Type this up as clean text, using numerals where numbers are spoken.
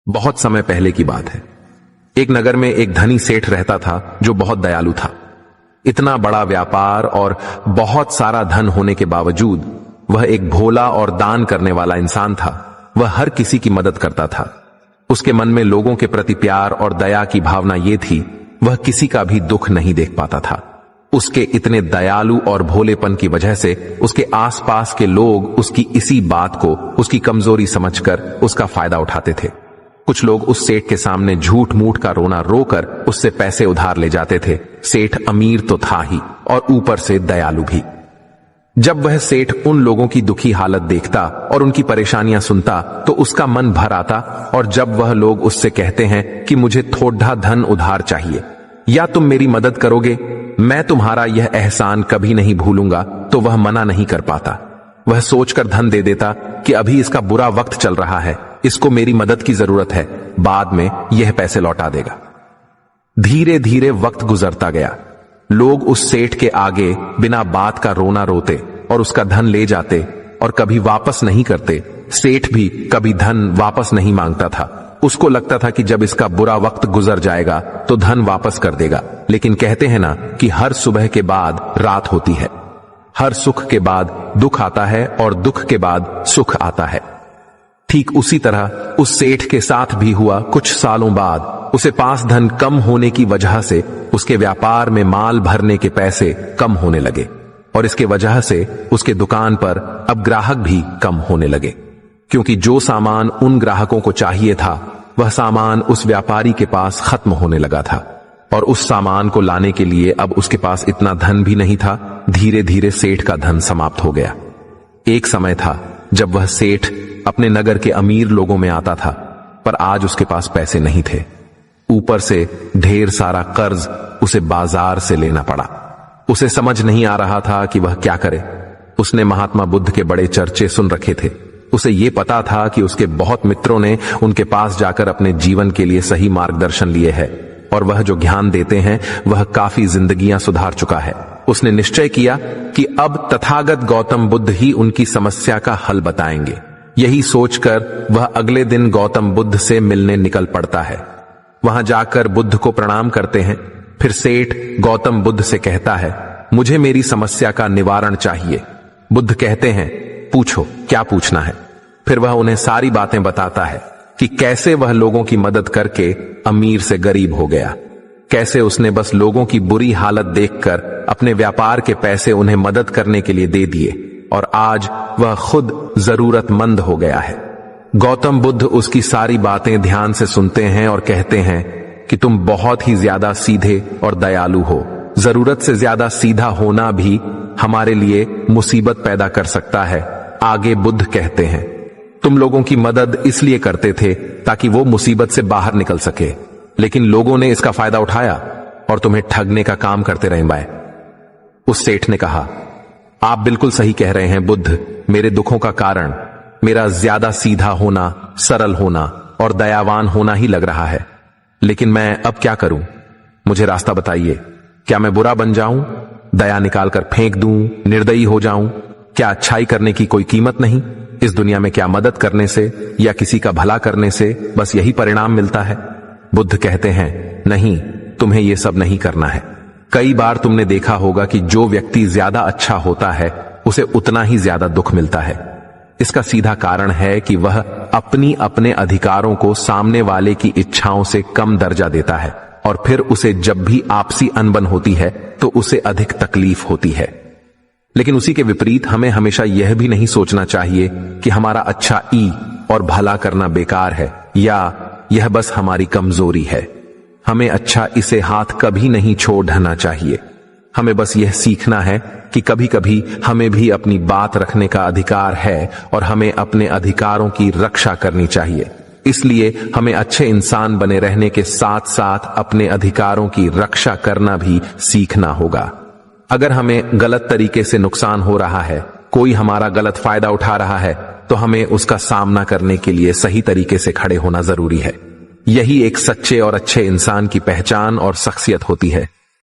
बहुत समय पहले की बात है। एक नगर में एक धनी सेठ रहता था जो बहुत दयालु था। इतना बड़ा व्यापार और बहुत सारा धन होने के बावजूद वह एक भोला और दान करने वाला इंसान था। वह हर किसी की मदद करता था। उसके मन में लोगों के प्रति प्यार और दया की भावना ये थी, वह किसी का भी दुख नहीं देख पाता था। उसके इतने दयालु और भोलेपन की वजह से उसके आसपास के लोग उसकी इसी बात को उसकी कमजोरी समझकर उसका फायदा उठाते थे। कुछ लोग उस सेठ के सामने झूठ मूठ का रोना रोकर उससे पैसे उधार ले जाते थे। सेठ अमीर तो था ही और ऊपर से दयालु भी। जब वह सेठ उन लोगों की दुखी हालत देखता और उनकी परेशानियां सुनता तो उसका मन भर आता, और जब वह लोग उससे कहते हैं कि मुझे थोड़ा धन उधार चाहिए या तुम मेरी मदद करोगे, मैं तुम्हारा यह एहसान कभी नहीं भूलूंगा, तो वह मना नहीं कर पाता। वह सोचकर धन दे देता कि अभी इसका बुरा वक्त चल रहा है, इसको मेरी मदद की जरूरत है, बाद में यह पैसे लौटा देगा। धीरे धीरे वक्त गुजरता गया। लोग उस सेठ के आगे बिना बात का रोना रोते और उसका धन ले जाते और कभी वापस नहीं करते। सेठ भी कभी धन वापस नहीं मांगता था। उसको लगता था कि जब इसका बुरा वक्त गुजर जाएगा तो धन वापस कर देगा। लेकिन कहते हैं ना कि हर सुबह के बाद रात होती है, हर सुख के बाद दुख आता है और दुख के बाद सुख आता है। ठीक उसी तरह उस सेठ के साथ भी हुआ। कुछ सालों बाद उसे पास धन कम होने की वजह से उसके व्यापार में माल भरने के पैसे कम होने लगे, और इसके वजह से उसके दुकान पर अब ग्राहक भी कम होने लगे, क्योंकि जो सामान उन ग्राहकों को चाहिए था वह सामान उस व्यापारी के पास खत्म होने लगा था, और उस सामान को लाने के लिए अब उसके पास इतना धन भी नहीं था। धीरे धीरे सेठ का धन समाप्त हो गया। एक समय था जब वह सेठ अपने नगर के अमीर लोगों में आता था, पर आज उसके पास पैसे नहीं थे। ऊपर से ढेर सारा कर्ज उसे बाजार से लेना पड़ा। उसे समझ नहीं आ रहा था कि वह क्या करे। उसने महात्मा बुद्ध के बड़े चर्चे सुन रखे थे। उसे यह पता था कि उसके बहुत मित्रों ने उनके पास जाकर अपने जीवन के लिए सही मार्गदर्शन लिए है, और वह जो ज्ञान देते हैं वह काफी जिंदगियां सुधार चुका है। उसने निश्चय किया कि अब तथागत गौतम बुद्ध ही उनकी समस्या का हल बताएंगे। यही सोचकर वह अगले दिन गौतम बुद्ध से मिलने निकल पड़ता है। वहां जाकर बुद्ध को प्रणाम करते हैं। फिर सेठ गौतम बुद्ध से कहता है, मुझे मेरी समस्या का निवारण चाहिए। बुद्ध कहते हैं, पूछो, क्या पूछना है। फिर वह उन्हें सारी बातें बताता है कि कैसे वह लोगों की मदद करके अमीर से गरीब हो गया, कैसे उसने बस लोगों की बुरी हालत देखकर अपने व्यापार के पैसे उन्हें मदद करने के लिए दे दिए, और आज वह खुद जरूरतमंद हो गया है। गौतम बुद्ध उसकी सारी बातें ध्यान से सुनते हैं और कहते हैं कि तुम बहुत ही ज्यादा सीधे और दयालु हो। जरूरत से ज्यादा सीधा होना भी हमारे लिए मुसीबत पैदा कर सकता है। आगे बुद्ध कहते हैं, तुम लोगों की मदद इसलिए करते थे ताकि वो मुसीबत से बाहर निकल सके, लेकिन लोगों ने इसका फायदा उठाया और तुम्हें ठगने का काम करते रहे बाय। उस सेठ ने कहा, आप बिल्कुल सही कह रहे हैं बुद्ध। मेरे दुखों का कारण मेरा ज्यादा सीधा होना, सरल होना और दयावान होना ही लग रहा है, लेकिन मैं अब क्या करूं? मुझे रास्ता बताइए। क्या मैं बुरा बन जाऊं, दया निकालकर फेंक दूं, निर्दयी हो जाऊं? क्या अच्छाई करने की कोई कीमत नहीं? इस दुनिया में क्या मदद करने से या किसी का भला करने से बस यही परिणाम मिलता है? बुद्ध कहते हैं, नहीं, तुम्हें यह सब नहीं करना है। कई बार तुमने देखा होगा कि जो व्यक्ति ज्यादा अच्छा होता है उसे उतना ही ज्यादा दुख मिलता है। इसका सीधा कारण है कि वह अपने अधिकारों को सामने वाले की इच्छाओं से कम दर्जा देता है, और फिर उसे जब भी आपसी अनबन होती है तो उसे अधिक तकलीफ होती है। लेकिन उसी के विपरीत हमें हमेशा यह भी नहीं सोचना चाहिए कि हमारा अच्छा ई और भला करना बेकार है या यह बस हमारी कमजोरी है। हमें अच्छा इसे हाथ कभी नहीं छोड़ना चाहिए। हमें बस यह सीखना है कि कभी कभी हमें भी अपनी बात रखने का अधिकार है और हमें अपने अधिकारों की रक्षा करनी चाहिए। इसलिए हमें अच्छे इंसान बने रहने के साथ साथ अपने अधिकारों की रक्षा करना भी सीखना होगा। अगर हमें गलत तरीके से नुकसान हो रहा है, कोई हमारा गलत फायदा उठा रहा है, तो हमें उसका सामना करने के लिए सही तरीके से खड़े होना जरूरी है। यही एक सच्चे और अच्छे इंसान की पहचान और शख्सियत होती है।